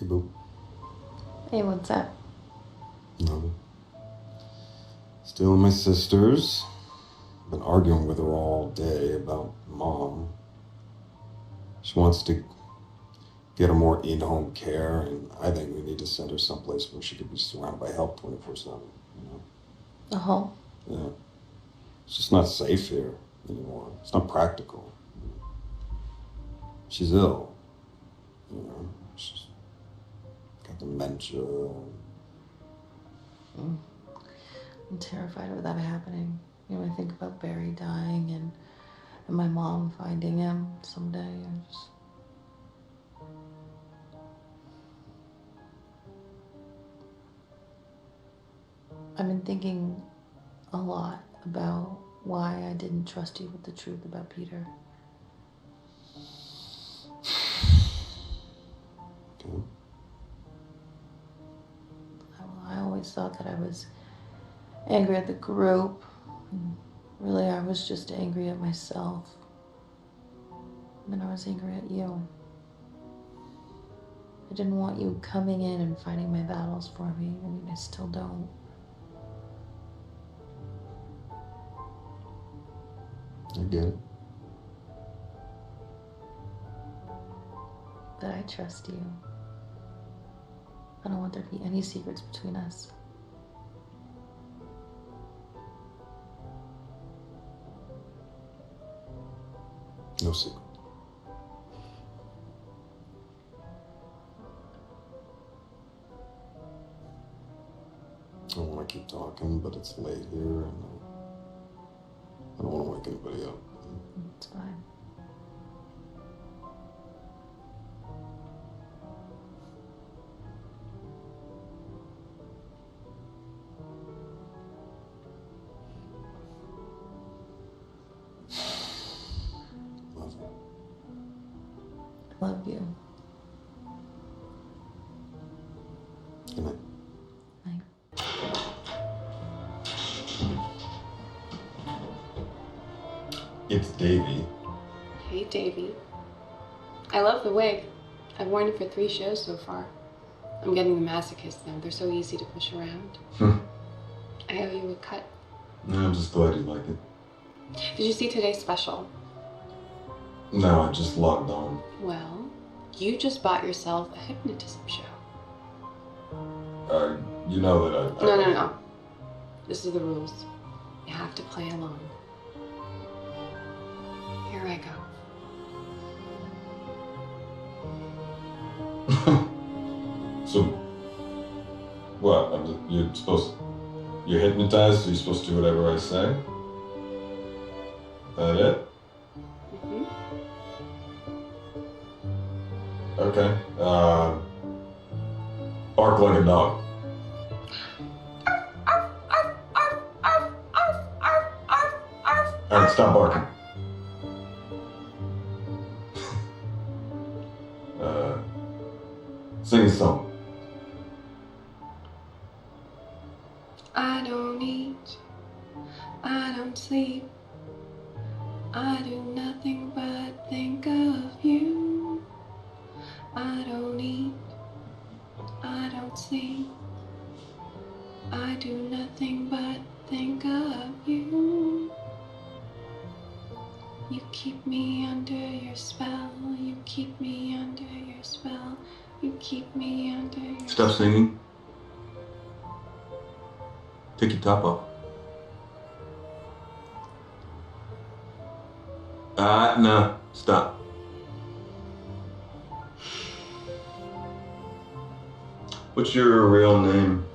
Hey, boo. Hey, what's up? No. Still my sister's. Been arguing with her all day about Mom. She wants to get her more in-home care, and I think we need to send her someplace where she could be surrounded by help 24/7, you know? Uh-huh. Yeah. It's just not safe here anymore. It's not practical. She's ill, you know? She's got dementia. I'm terrified of that happening. You know, I think about Barry dying and my mom finding him someday. I've been thinking a lot about why I didn't trust you with the truth about Peter. Okay. I always thought that I was angry at the group. Really, I was just angry at myself. And then I was angry at you. I didn't want you coming in and fighting my battles for me. I mean, I still don't. I get it. But I trust you. I don't want there to be any secrets between us. No secret. I don't want to keep talking, but it's late here, and I don't want to wake anybody up. It's fine. Love you. I love you. Good night. Night. It's Davey. Hey, Davey. I love the wig. I've worn it for 3 shows so far. I'm getting the masochist now. They're so easy to push around. I owe you a cut. No, I'm just glad you like it. Did you see today's special? No, I just logged on. Well, you just bought yourself a hypnotism show. You know that I... No. This is the rules. You have to play along. Here I go. So, what? You're hypnotized, so you're supposed to do whatever I say? That it? Mm-hmm. Okay. Bark like a dog. Alright, stop barking. Sing a song. I don't eat, I don't sleep, I do nothing but think of you. I don't eat, I don't sleep, I do nothing but think of you. You keep me under your spell, you keep me under your spell, you keep me under your spell. Stop singing. Take your top off. No, stop. What's your real name?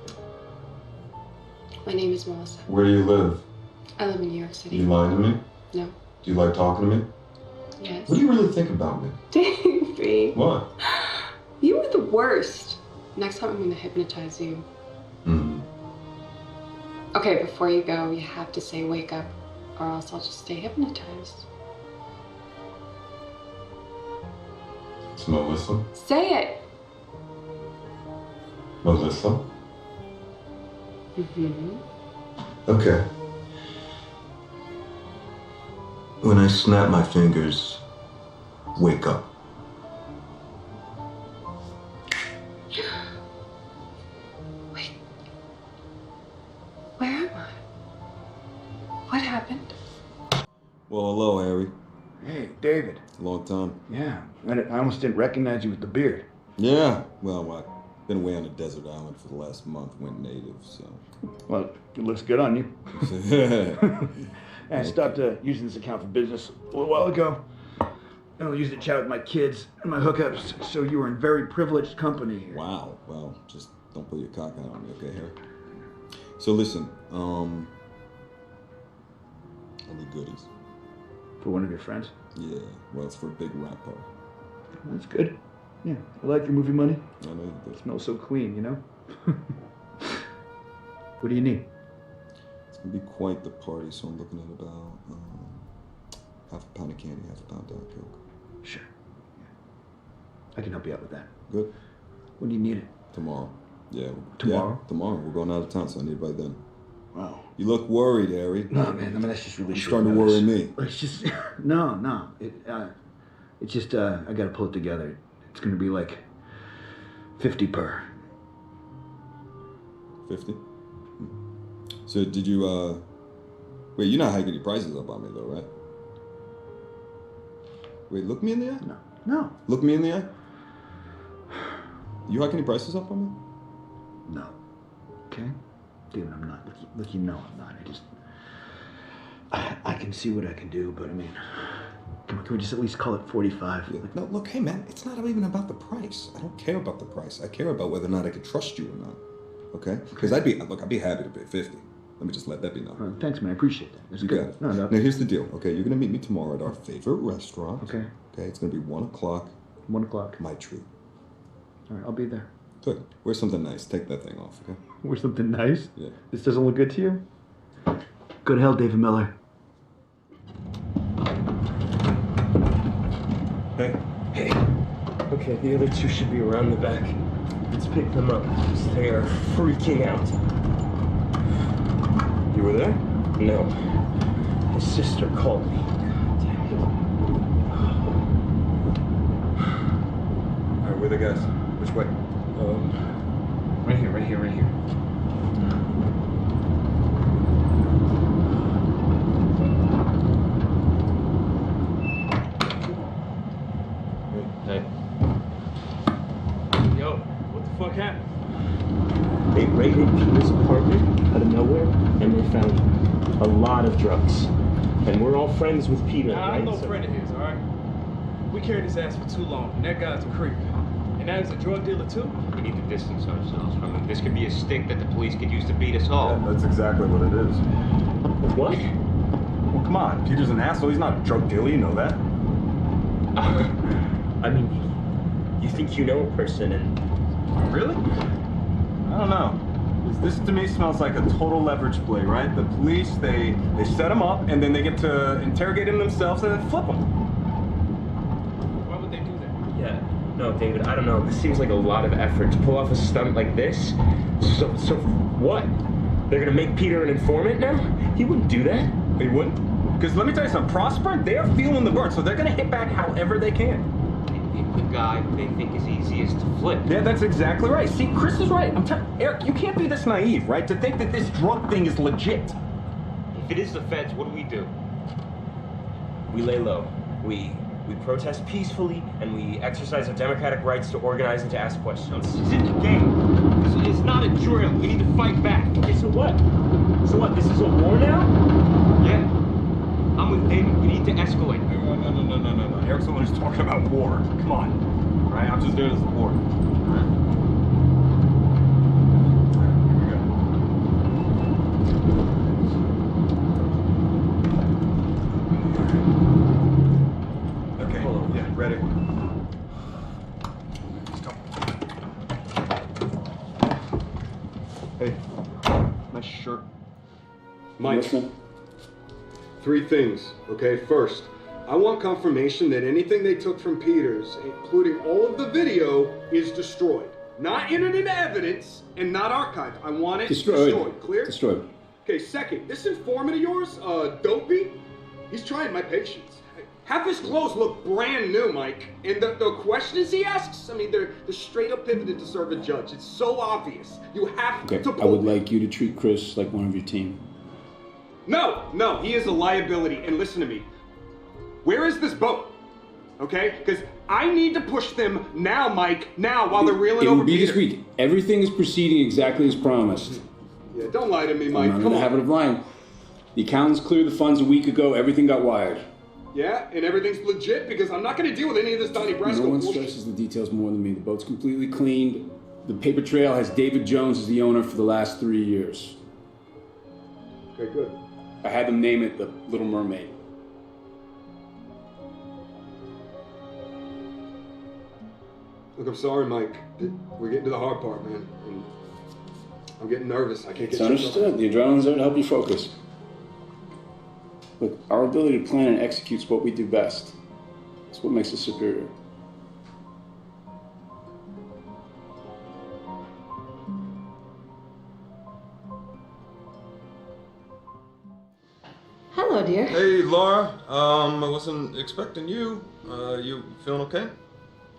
My name is Melissa. Where do you live? I live in New York City. You lying to me? No. Do you like talking to me? Yes. What do you really think about me? Davey. What? You were the worst. Next time I'm gonna hypnotize you. Okay, before you go, you have to say wake up, or else I'll just stay hypnotized. It's Melissa? Say it! Melissa? Mm-hmm. Okay. When I snap my fingers, wake up. happened? Well, hello, Harry. Hey, David. Long time. Yeah, I almost didn't recognize you with the beard. Yeah, well, I've been away on a desert island for the last month, went native, so. Well, it looks good on you. I stopped using this account for business a little while ago. I'll use it to chat with my kids and my hookups, so you were in very privileged company here. Wow, well, just don't pull your cock out on me, okay, Harry? So listen, I need goodies. For one of your friends? Yeah, well, it's for a big rap party. That's good. Yeah, I like your movie money. I know you do. It smells so clean, you know? What do you need? It's gonna be quite the party, so I'm looking at about half a pound of candy, half a pound of Diet Coke. Sure. Yeah. I can help you out with that. Good. When do you need it? Tomorrow. Yeah. Tomorrow? Yeah, tomorrow. We're going out of town, so I need it by then. Wow. You look worried, Harry. No, man. I mean, that's just really You're short starting to worry notice. me. It's just no. It's just I gotta pull it together. It's gonna be like 50 per. 50? So did you, wait, you're not hiking your prices up on me though, right? Wait, look me in the eye? No. Look me in the eye? You hiking your prices up on me? No. Okay? David, I'm not. Look, you know I'm not. I can see what I can do, but I mean, come on, can we just at least call it 45? Yeah. No, look, hey man, it's not even about the price. I don't care about the price. I care about whether or not I can trust you or not. Okay? Because I'd be happy to pay 50. Let me just let that be known. Thanks, man. I appreciate that. That's You good. got it. No. Now here's the deal, okay? You're gonna meet me tomorrow at our favorite restaurant. Okay. Okay, it's gonna be 1 o'clock. 1 o'clock. My treat. All right, I'll be there. Good. Wear something nice. Take that thing off, okay? Wear something nice? Yeah. This doesn't look good to you? Go to hell, David Miller. Hey. Hey. Okay, the other two should be around the back. Let's pick them up, because they are freaking out. You were there? No. His sister called me. God damn it. Alright, where are the guys? Which way? Right here. Hey. Yo, what the fuck happened? They raided Peter's apartment out of nowhere, and they found a lot of drugs. And we're all friends with Peter, Nah, right? I'm no friend of his, alright? We carried his ass for too long, and that guy's a creep. And now he's a drug dealer too? We need to distance ourselves from him. This could be a stick that the police could use to beat us all. That's exactly what it is. What? Well, come on. Peter's an asshole. He's not a drug dealer. You know that. I mean, you think you know a person and... Really? I don't know. This to me smells like a total leverage play, right? The police, they set him up, and then they get to interrogate him themselves and then flip him. Why would they do that? Yeah, no, David, I don't know. This seems like a lot of effort to pull off a stunt like this. So what? They're gonna make Peter an informant now? He wouldn't do that. They wouldn't? Because let me tell you something, Prosper, they are feeling the burn, so they're gonna hit back however they can. They pick the guy who they think is easiest to flip. Yeah, that's exactly right. See, Chris is right. Eric, you can't be this naive, right? To think that this drug thing is legit. If it is the feds, what do? We lay low. We protest peacefully, and we exercise our democratic rights to organize and to ask questions. This isn't a game. It's not a drill. We need to fight back. Okay, so what? So what, this is a war now? Yeah. I'm with David. We need to escalate. No. Eric's the one who's talking about war. Come on. All right, I'm just there to support. All right. Here we go. Okay, yeah, ready. Let's go. Hey, nice shirt. Mike, 3 things, okay? First, I want confirmation that anything they took from Peters, including all of the video, is destroyed. Not entered into evidence and not archived. I want it destroyed. Clear? Destroyed. Okay, second, this informant of yours, Dopey, he's trying my patience. Half his clothes look brand new, Mike. And the questions he asks, I mean, they're straight up pivoted to serve a judge. It's so obvious. You have Okay, to I would like you to treat Chris like one of your team. No, he is a liability. And listen to me. Where is this boat? Okay? Because I need to push them now, Mike. Now, while they're reeling It over will be Peter. this week. Everything is proceeding exactly as promised. Yeah, don't lie to me, Mike. I'm not in Come the on. habit of lying. The accountants cleared the funds a week ago. Everything got wired. Yeah, and everything's legit because I'm not going to deal with any of this Donnie Brasco No one bullshit. stresses the details more than me. The boat's completely cleaned. The paper trail has David Jones as the owner for the last 3 years. Okay, good. I had them name it the Little Mermaid. Look, I'm sorry, Mike. We're getting to the hard part, man. And I'm getting nervous. I can't It's get understood. The adrenaline's there to help you focus. Look, our ability to plan and execute is what we do best. It's what makes us superior. Hello, dear. Hey, Laura. I wasn't expecting you. You feeling okay?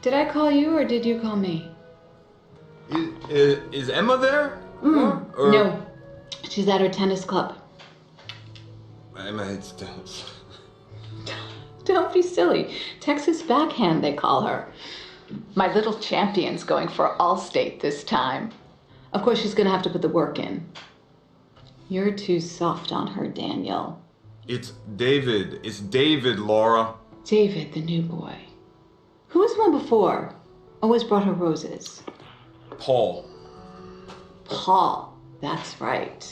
Did I call you or did you call me? Is Emma there? Or- No. She's at her tennis club. Emma hates tennis. Don't be silly. Texas backhand, they call her. My little champion's going for Allstate this time. Of course, she's gonna have to put the work in. You're too soft on her, Daniel. It's David. It's David, Laura. David, the new boy. Who was the one before? Always brought her roses. Paul. Paul. That's right.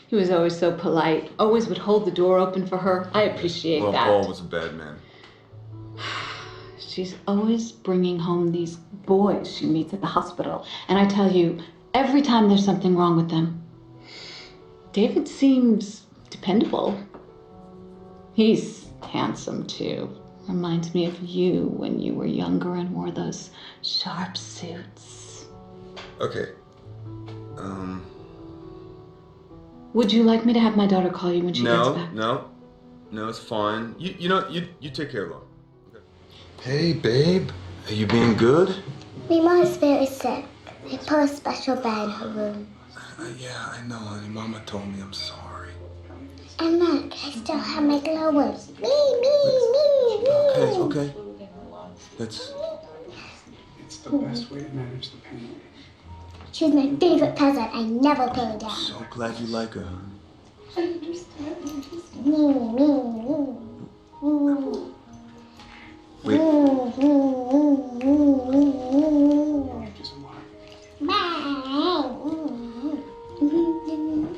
He was always so polite. Always would hold the door open for her. I appreciate Well, that. Paul was a bad man. She's always bringing home these boys she meets at the hospital. And I tell you, every time there's something wrong with them, David seems dependable. He's handsome, too. Reminds me of you when you were younger and wore those sharp suits. Okay. Would you like me to have my daughter call you when she gets back? No, it's fine. You take care, Laura. Okay. Hey, babe. Are you being good? Mima's very sick. They put a special bed in her room. Yeah, I know, honey. Mama told me. I'm sorry. And look, I still have my glow worms. Me. Okay. That's... It's the best way to manage the pain. She's my favorite present. I never put her down. So glad you like her. I understand. Me. Wait.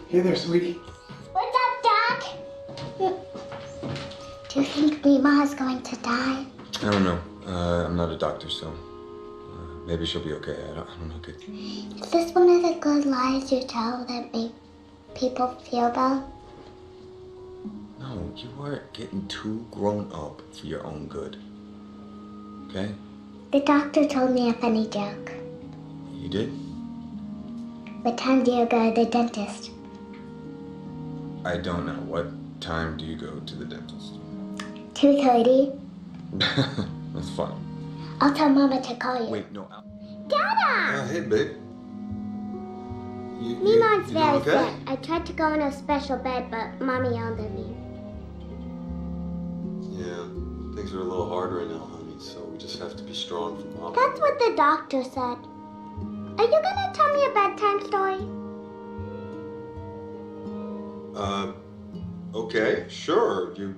Hey there, sweetie. What's up, Doc? Do you think Mima is going to die? I don't know. I'm not a doctor, so maybe she'll be okay. I don't know, kid. Is this one of the good lies you tell that make people feel bad? No, you are getting too grown up for your own good. Okay? The doctor told me a funny joke. You did? What time do you go to the dentist? I don't know. What time do you go to the dentist? 2:30. That's fine. I'll tell Mama to call you. Wait, no. Dada! Hey, babe. Mima's you very doing okay? sick. I tried to go in a special bed, but Mommy yelled at me. Yeah, things are a little hard right now, honey, so we just have to be strong for Mom. That's what the doctor said. Are you gonna tell me a bedtime story? Okay, sure. You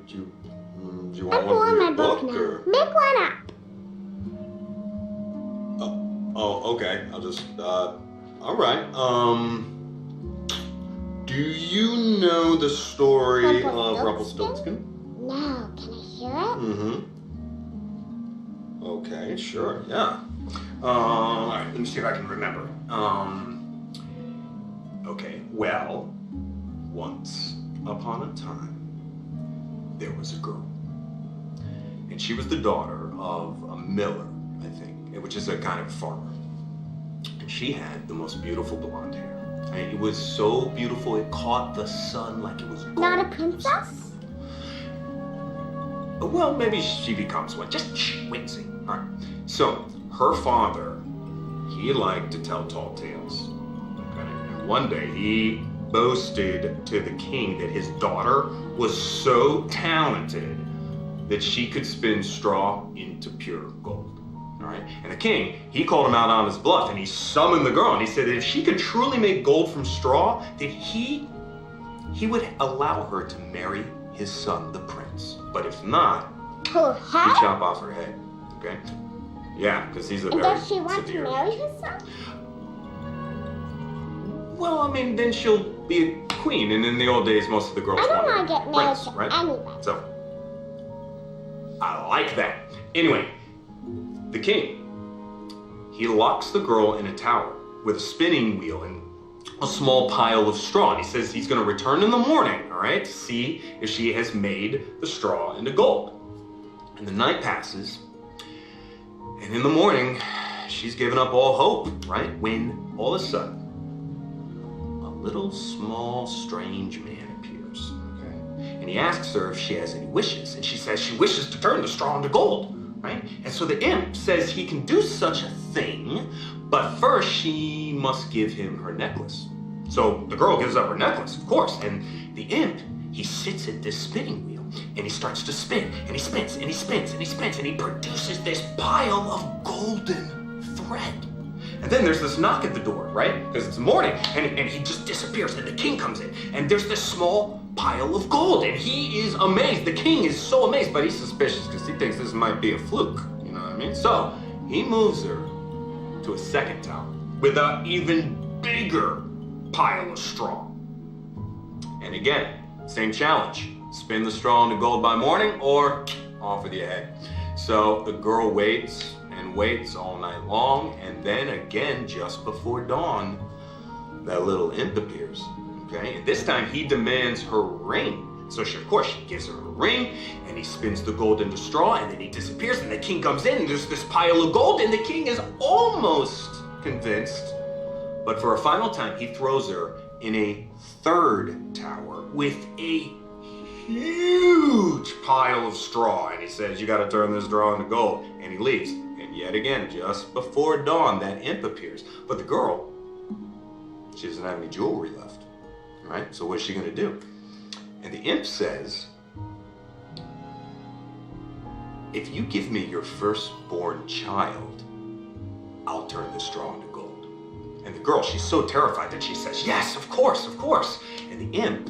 want I'm one on from my your book now. or... Make one up. Oh, okay. I'll just, all right. Do you know the story of Rumpelstiltskin? No, can I hear it? Mm-hmm. Okay, sure, yeah. All right, let me see if I can remember. Okay, well, once upon a time, there was a girl. And she was the daughter of a miller, I think, which is a kind of farmer. And she had the most beautiful blonde hair. I mean, it was so beautiful, it caught the sun like it was gold. Not a princess? Well, maybe she becomes one. Just wait and see. All right. So, her father, he liked to tell tall tales. Okay. And one day, he boasted to the king that his daughter was so talented that she could spin straw into pure gold. All right? And the king, he called him out on his bluff, and he summoned the girl, and he said that if she could truly make gold from straw, that he would allow her to marry his son, the prince. But if not, Her he'd head? chop off her head. Okay? Yeah, because he's a And very does she want severe... to marry his son? Well, I mean, then she'll be a queen, and in the old days, most of the girls I don't wanted want to get married prince, to right? anybody. So, I like that. Anyway, the king, he locks the girl in a tower with a spinning wheel and a small pile of straw. And he says he's going to return in the morning, all right, to see if she has made the straw into gold. And the night passes, and in the morning, she's given up all hope, right? When all of a sudden, a little small strange man appears, okay? And he asks her if she has any wishes, and she says she wishes to turn the straw into gold, right? And so the imp says he can do such a thing, but first she must give him her necklace. So the girl gives up her necklace, of course, and the imp, he sits at this spinning wheel, and he starts to spin, and he spins, and he spins, and he spins, and he produces this pile of golden thread. And then there's this knock at the door, right? Because it's morning, and he just disappears, and the king comes in, and there's this small pile of gold, and he is amazed. The king is so amazed, but he's suspicious because he thinks this might be a fluke, you know what I mean? So he moves her to a second tower with an even bigger pile of straw. And again, same challenge. Spin the straw into gold by morning or off with your head. So the girl waits and waits all night long, and then again, just before dawn, that little imp appears, okay? And this time he demands her ring. So she, of course, she gives her a ring, and he spins the gold into straw, and then he disappears, and the king comes in, and there's this pile of gold, and the king is almost convinced. But for a final time, he throws her in a third tower with a huge pile of straw, and he says, you gotta turn this straw into gold, and he leaves. And yet again, just before dawn, that imp appears. But the girl, she doesn't have any jewelry left, right? So what's she gonna do? And the imp says, if you give me your firstborn child, I'll turn this straw into gold. And the girl, she's so terrified that she says, yes, of course, of course. And the imp,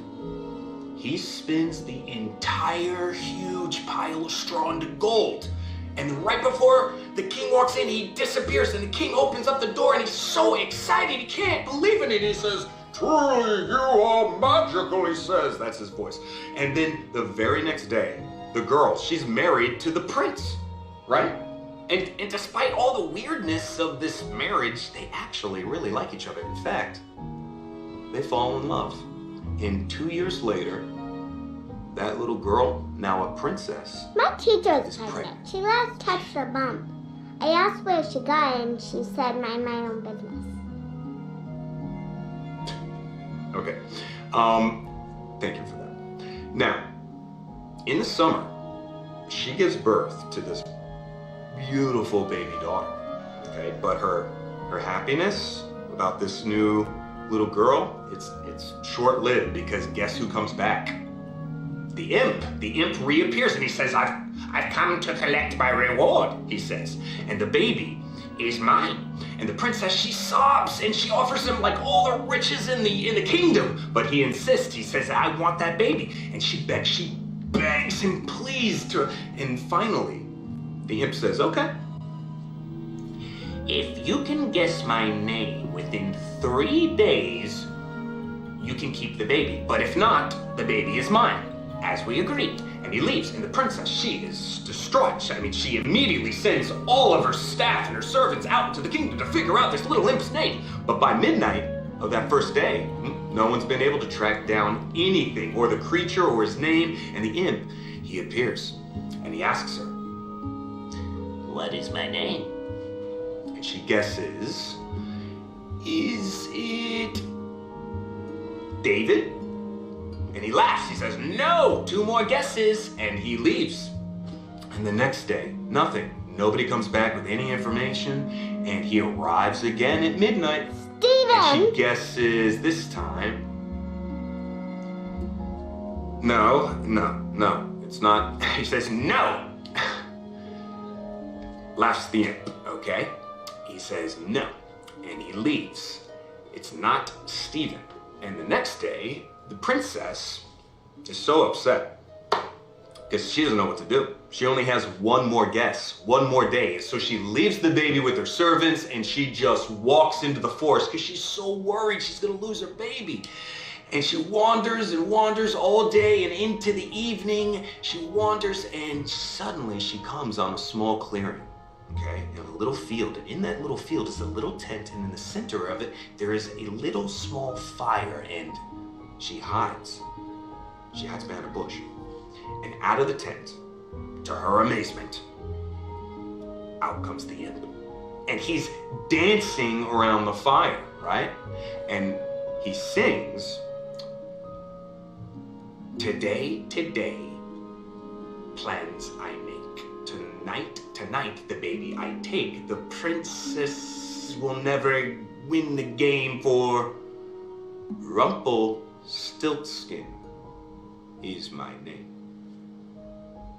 he spins the entire huge pile of straw into gold. And right before the king walks in, he disappears, and the king opens up the door, and he's so excited, he can't believe it. And he says, truly, you are magical, he says. That's his voice. And then the very next day, the girl, she's married to the prince, right? And despite all the weirdness of this marriage, they actually really like each other. In fact, they fall in love. And 2 years later, that little girl, now a princess, My teacher is pregnant. She last touched her bump. I asked where she got it, and she said, mind my own business. Okay. Thank you for that. Now, in the summer, she gives birth to this beautiful baby daughter. Okay, but her happiness about this new little girl, it's short-lived, because guess who comes back? The imp. The imp reappears, and he says, I've come to collect my reward, he says. And the baby is mine. And the princess, she sobs, and she offers him like all the riches in the kingdom. But he insists. He says, I want that baby. And she begs him, please, to. And finally, the imp says, okay. If you can guess my name within 3 days, you can keep the baby. But if not, the baby is mine, as we agreed. And he leaves, and the princess, she is distraught. I mean, she immediately sends all of her staff and her servants out into the kingdom to figure out this little imp's name. But by midnight of that first day, no one's been able to track down anything, or the creature, or his name. And the imp, he appears, and he asks her, what is my name? And she guesses, is it David? And he laughs. He says, no, 2 more guesses. And he leaves. And the next day, nothing. Nobody comes back with any information. And he arrives again at midnight. Steven! And she guesses this time, No, it's not. He says, no. Laughs the imp, okay? He says, no, and he leaves. It's not Stephen. And the next day, the princess is so upset because she doesn't know what to do. She only has one more guess, one more day. So she leaves the baby with her servants and she just walks into the forest because she's so worried she's gonna lose her baby. And she wanders and wanders all day, and into the evening, she wanders, and suddenly she comes on a small clearing, okay? In a little field, and in that little field is a little tent, and in the center of it, there is a little small fire, and she hides. She hides behind a bush. And out of the tent, to her amazement, out comes the imp. And he's dancing around the fire, right? And he sings, Today, plans I make. Tonight, the baby I take. The princess will never win the game for Rumpelstiltskin. He's my name.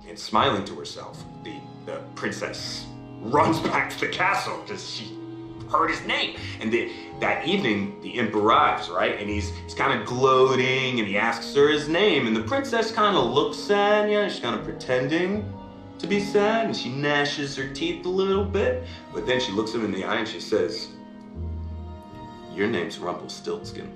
And smiling to herself, the princess runs back to the castle because she heard his name. And that evening, the imp arrives, right? And he's kind of gloating, and he asks her his name. And the princess kind of looks sad, she's kind of pretending to be sad, and she gnashes her teeth a little bit. But then she looks him in the eye and she says, your name's Rumpelstiltskin.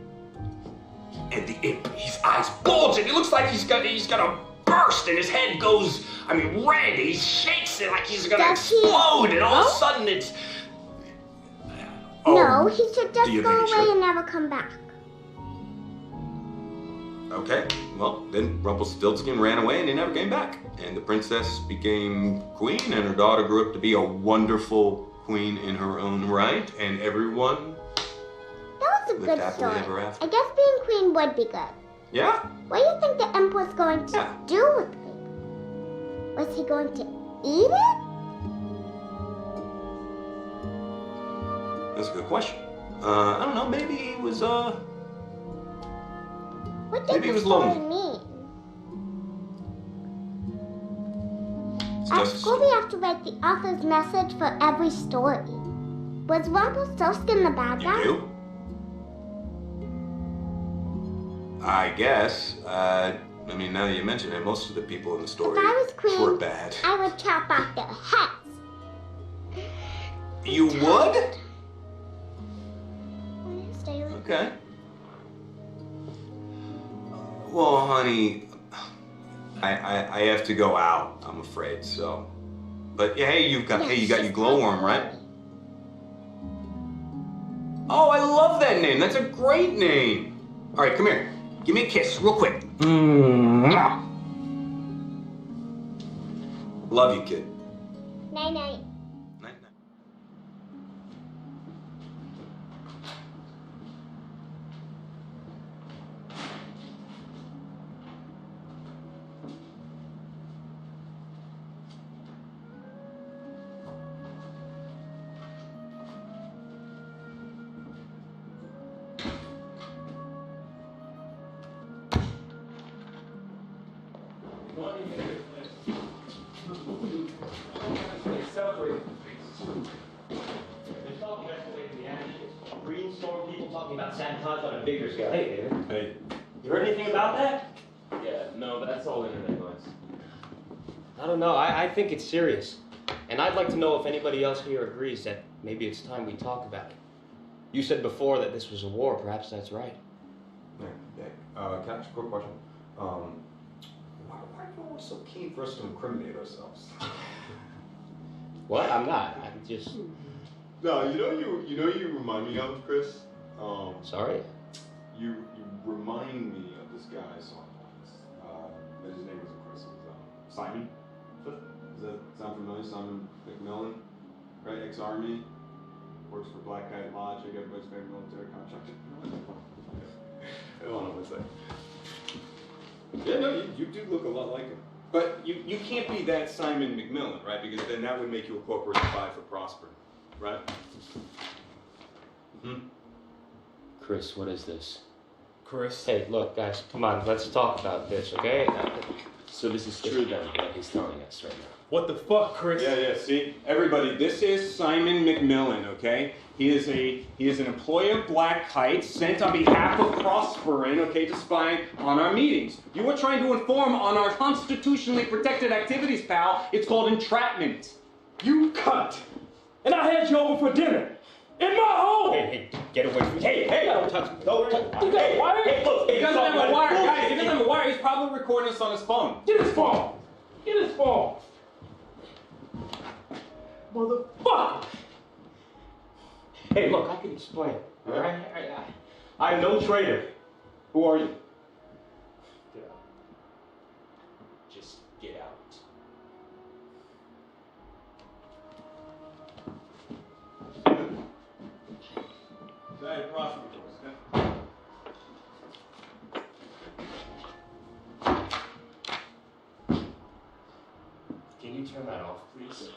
And the imp, his eyes bulge, and he looks like he's gonna burst, and his head goes, red. He shakes it like he's gonna explode, and all of a sudden it's... No, he should just go away and never come back. Okay, well, then Rumpelstiltskin ran away and he never came back. And the princess became queen, and her daughter grew up to be a wonderful queen in her own right, and everyone That was a lived good happily story. ever after. I guess being queen would be good. Yeah? What do you think the imp was going to do with the baby? Was he going to eat it? That's a good question. I don't know, maybe he was, What did maybe he the was story lonely. mean? It's At just- school, we have to write the author's message for every story. Was Rumpelstiltskin the bad guy? You do? I guess. Now that you mention it, most of the people in the story If I was queen, were bad. I would chop off their heads. You would? Stay like Okay. Well, honey, I have to go out, I'm afraid, so. But yeah, hey, you got your glowworm, right? Oh, I love that name. That's a great name. All right, come here. Give me a kiss, real quick. Love you, kid. Night night. Night, night. Brainstorm people talking about sabotage on a bigger scale. Hey, David. Hey. You heard anything about that? Yeah, no, that's all internet noise. I don't know. I think it's serious. And I'd like to know if anybody else here agrees that maybe it's time we talk about it. You said before that this was a war. Perhaps that's right. Can I ask a quick question? Why are you always so keen for us to incriminate ourselves? What? I'm not. I'm just... No, you remind me of, Chris. Sorry? You remind me of this guy I saw once. His name wasn't Chris. It was Simon. Does that sound familiar? Simon McMillan, right? Ex-Army, works for Black Knight Logic, everybody's favorite military contractor. Hold on one second. Yeah, no, you do look a lot like him. But you can't be that Simon McMillan, right? Because then that would make you a corporate spy for Prosper, right? Chris, what is this? Chris. Hey, look, guys, come on, let's talk about this, okay? So this is true then, what he's telling us right now. What the fuck, Chris? Yeah, see? Everybody, this is Simon McMillan, okay? He is an employee of Black Kite sent on behalf of Prosperin, okay, to spy on our meetings. You were trying to inform on our constitutionally protected activities, pal. It's called entrapment. You cunt! And I had you over for dinner! In my home! Hey, get away from me. Hey, don't touch me. Don't touch me. You got a wire? Hey, look, He doesn't have a wire, guys. He doesn't have a wire. He's probably recording us on his phone. Get his phone! Get his phone! Motherfucker! Hey, look, I can explain, all right? I'm no traitor. Who are you? Get out. Just get out. Can you turn that off, please?